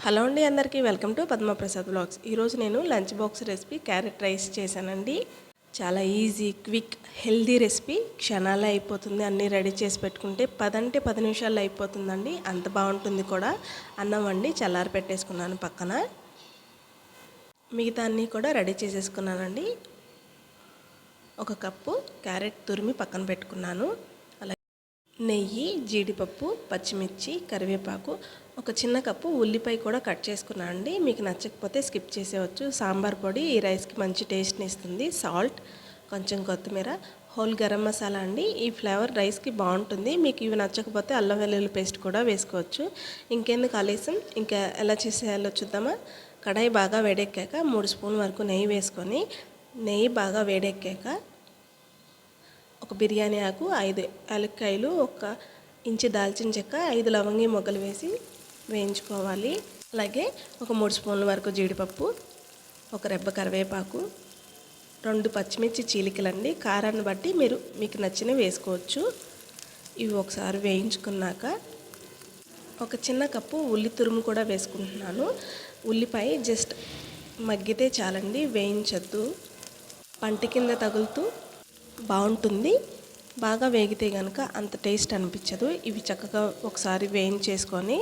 Hello అండి, అందరికీ welcome to Padma Prasad vlogs. ఈరోజు నేను lunch box recipe carrot rice చేశానండి. చాలా ఈజీ, క్విక్, హెల్దీ రెసిపీ. క్షణాల్లో అయిపోతుంది. అన్నీ రెడీ చేసి పెట్టుకుంటే 10 నిమిషాల్లో అయిపోతుందండి. అంత బాగుంటుంది కూడా. అన్నం వండి చల్లారి పెట్టేసుకున్నాను పక్కన. మిగతా అన్నీ కూడా రెడీ చేసేసుకున్నానండి. 1 కప్పు క్యారెట్ తురిమి పక్కన పెట్టుకున్నాను. నెయ్యి, జీడిపప్పు, పచ్చిమిర్చి, కరివేపాకు, 1 చిన్న కప్పు ఉల్లిపాయ కూడా కట్ చేసుకున్నాను అండి. మీకు నచ్చకపోతే స్కిప్ చేసేవచ్చు. సాంబార్ పొడి ఈ రైస్కి మంచి టేస్ట్ని ఇస్తుంది. సాల్ట్, కొంచెం కొత్తిమీర, హోల్ గరం మసాలా అండి. ఈ ఫ్లేవర్ రైస్కి బాగుంటుంది. మీకు ఇవి నచ్చకపోతే అల్లం వెల్లుల్లి పేస్ట్ కూడా వేసుకోవచ్చు. ఇంకెందుకు ఆలస్యం, ఇంకా ఎలా చేసేయాలో చూద్దామా. కడాయి బాగా వేడెక్కాక 3 స్పూన్ల వరకు నెయ్యి వేసుకొని, నెయ్యి బాగా వేడెక్కాక 1 బిర్యానీ ఆకు, 5 యాలక్కాయలు, 1 ఇంచు దాల్చిన చెక్క, 5 లవంగి మొగ్గలు వేసి వేయించుకోవాలి. అలాగే 3 స్పూన్ల వరకు జీడిపప్పు, 1 రెబ్బ కరివేపాకు, 2 పచ్చిమిర్చి చీలికలండి. కారాన్ని బట్టి మీకు నచ్చినవి వేసుకోవచ్చు. ఇవి ఒకసారి వేయించుకున్నాక 1 చిన్న కప్పు ఉల్లి తురుము కూడా వేసుకుంటున్నాను. ఉల్లిపాయ జస్ట్ మగ్గితే చాలండి, వేయించద్దు. పంట కింద తగులుతూ బాగుంటుంది. బాగా వేగితే కనుక అంత టేస్ట్ అనిపించదు. ఇవి చక్కగా ఒకసారి వేయించేసుకొని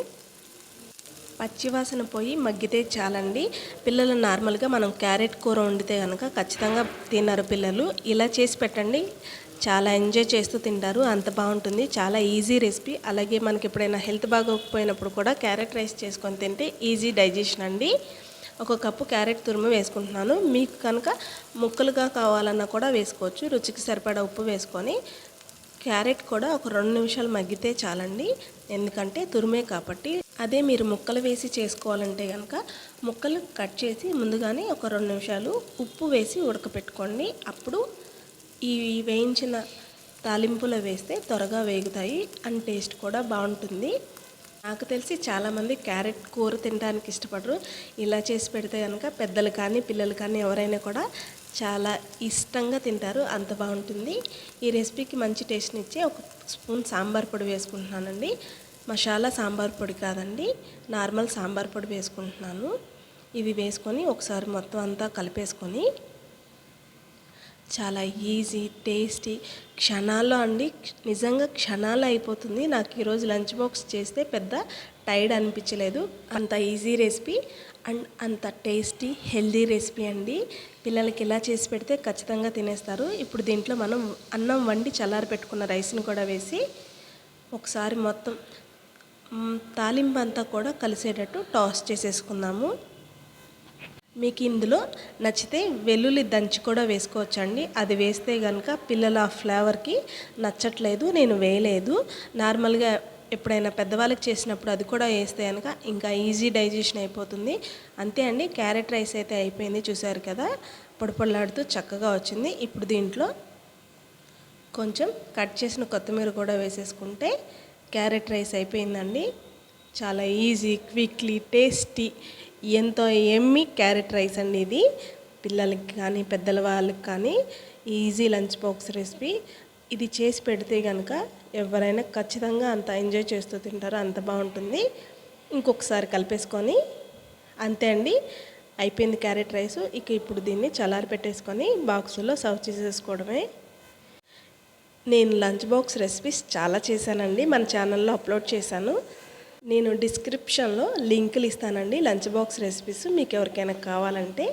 పచ్చివాసన పోయి మగ్గితే చాలండి. పిల్లలు నార్మల్గా మనం క్యారెట్ కూర వండితే కనుక ఖచ్చితంగా తిన్నారు పిల్లలు. ఇలా చేసి పెట్టండి, చాలా ఎంజాయ్ చేస్తూ తింటారు. అంత బాగుంటుంది. చాలా ఈజీ రెసిపీ. అలాగే మనకి ఎప్పుడైనా హెల్త్ బాగోకపోయినప్పుడు కూడా క్యారెట్ రైస్ చేసుకొని తింటే ఈజీ డైజెషన్ అండి. 1 కప్పు క్యారెట్ తురుము వేసుకుంటున్నాను. మీకు కనుక ముక్కలుగా కావాలన్నా కూడా వేసుకోవచ్చు. రుచికి సరిపడా ఉప్పు వేసుకొని క్యారెట్ కూడా 2 నిమిషాలు మగ్గితే చాలండి. ఎందుకంటే తురుమే కాబట్టి. అదే మీరు ముక్కలు వేసి చేసుకోవాలంటే కనుక ముక్కలు కట్ చేసి ముందుగానే 2 నిమిషాలు ఉప్పు వేసి ఉడకపెట్టుకోండి. అప్పుడు ఈ వేయించిన తాలింపులో వేస్తే త్వరగా వేగుతాయి అండ్ టేస్ట్ కూడా బాగుంటుంది. నాకు తెలిసి చాలామంది క్యారెట్ కూర తినడానికి ఇష్టపడరు. ఇలా చేసి పెడితే కనుక పెద్దలు కానీ పిల్లలు కానీ ఎవరైనా కూడా చాలా ఇష్టంగా తింటారు. అంత బాగుంటుంది. ఈ రెసిపీకి మంచి టేస్ట్ని ఇచ్చే 1 స్పూన్ సాంబార్ పొడి వేసుకుంటున్నానండి. మసాలా సాంబార్ పొడి కాదండి, నార్మల్ సాంబార్ పొడి వేసుకుంటున్నాను. ఇవి వేసుకొని ఒకసారి మొత్తం అంతా కలిపేసుకొని చాలా ఈజీ, టేస్టీ, క్షణాల్లో అండి, నిజంగా క్షణాల్లో అయిపోతుంది. నాకు ఈరోజు లంచ్ బాక్స్ చేస్తే పెద్ద టైర్డ్ అనిపించలేదు. అంత ఈజీ రెసిపీ అండ్ అంత టేస్టీ, హెల్దీ రెసిపీ అండి. పిల్లలకి ఇలా చేసి పెడితే ఖచ్చితంగా తినేస్తారు. ఇప్పుడు దీంట్లో మనం అన్నం వండి చల్లారి పెట్టుకున్న రైస్ని కూడా వేసి ఒకసారి మొత్తం తాలింపు అంతా కూడా కలిసేటట్టు టాస్ చేసేసుకుందాము. మీకు ఇందులో నచ్చితే వెల్లుల్లి దంచి కూడా వేసుకోవచ్చండి. అది వేస్తే కనుక పిల్లల ఫ్లేవర్కి నచ్చట్లేదు, నేను వేయలేదు. నార్మల్గా ఎప్పుడైనా పెద్దవాళ్ళకి చేసినప్పుడు అది కూడా వేస్తే కనుక ఇంకా ఈజీ డైజెషన్ అయిపోతుంది. అంతే అండి, క్యారెట్ రైస్ అయితే అయిపోయింది. చూసారు కదా, పొడిపొడలాడుతూ చక్కగా వచ్చింది. ఇప్పుడు దీంట్లో కొంచెం కట్ చేసిన కొత్తిమీర కూడా వేసేసుకుంటే క్యారెట్ రైస్ అయిపోయిందండి. చాలా ఈజీ, క్విక్లీ, టేస్టీ, ఎంతో ఎమ్మీ క్యారెట్ రైస్ అండి ఇది. పిల్లలకి కానీ పెద్దల వాళ్ళకి కానీ ఈజీ లంచ్ బాక్స్ రెసిపీ. ఇది చేసి పెడితే కనుక ఎవరైనా ఖచ్చితంగా అంత ఎంజాయ్ చేస్తూ తింటారు. అంత బాగుంటుంది. ఇంకొకసారి కలిపేసుకొని అంతే అండి, అయిపోయింది క్యారెట్ రైస్. ఇక ఇప్పుడు దీన్ని చల్లారి పెట్టేసుకొని బాక్సులో సర్వ్ చేసేసుకోవడమే. నేను లంచ్ బాక్స్ రెసిపీస్ చాలా చేశానండి, మన ఛానల్లో అప్లోడ్ చేశాను. నేను డిస్క్రిప్షన్లో లింకులు ఇస్తానండి లంచ్ బాక్స్ రెసిపీస్. మీకు ఎవరికైనా కావాలంటే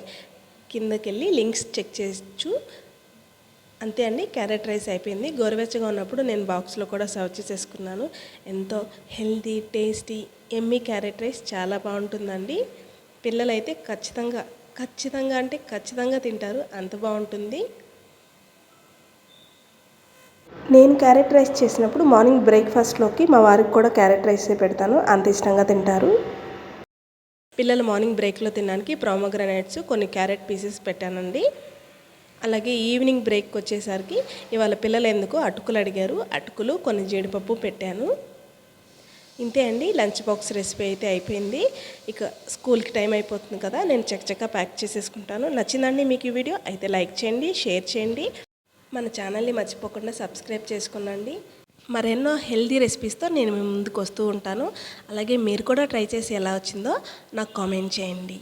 కిందకెళ్ళి లింక్స్ చెక్ చేయొచ్చు. అంతే అండి, క్యారెట్ రైస్ అయిపోయింది. గోరువెచ్చగా ఉన్నప్పుడు నేను బాక్స్లో కూడా సర్వ్ చేసేసుకున్నాను. ఎంతో healthy, tasty, Emmy carrot rice చాలా బాగుంటుందండి. పిల్లలైతే ఖచ్చితంగా తింటారు. అంత బాగుంటుంది. నేను క్యారెట్ రైస్ చేసినప్పుడు మార్నింగ్ బ్రేక్ఫాస్ట్లోకి మా వారికి కూడా క్యారెట్ రైసే పెడతాను. అంత ఇష్టంగా తింటారు. పిల్లలు మార్నింగ్ బ్రేక్లో తినడానికి ప్రోమోగ్రానైట్స్, కొన్ని క్యారెట్ పీసెస్ పెట్టానండి. అలాగే ఈవినింగ్ బ్రేక్కి వచ్చేసరికి ఇవాళ పిల్లలు ఎందుకో అటుకులు అడిగారు. అటుకులు, కొన్ని జీడిపప్పు పెట్టాను. ఇంతే అండి, లంచ్ బాక్స్ రెసిపీ అయితే అయిపోయింది. ఇక స్కూల్కి టైం అయిపోతుంది కదా, నేను చక్కగా ప్యాక్ చేసేసుకుంటాను. నచ్చిందండి మీకు ఈ వీడియో? అయితే లైక్ చేయండి, షేర్ చేయండి. మన ఛానల్ని మర్చిపోకుండా సబ్స్క్రైబ్ చేసుకోండి. మరెన్నో హెల్దీ రెసిపీస్తో నేను మీ ముందుకు వస్తూ ఉంటాను. అలాగే మీరు కూడా ట్రై చేసి ఎలా వచ్చిందో నాకు కామెంట్ చేయండి.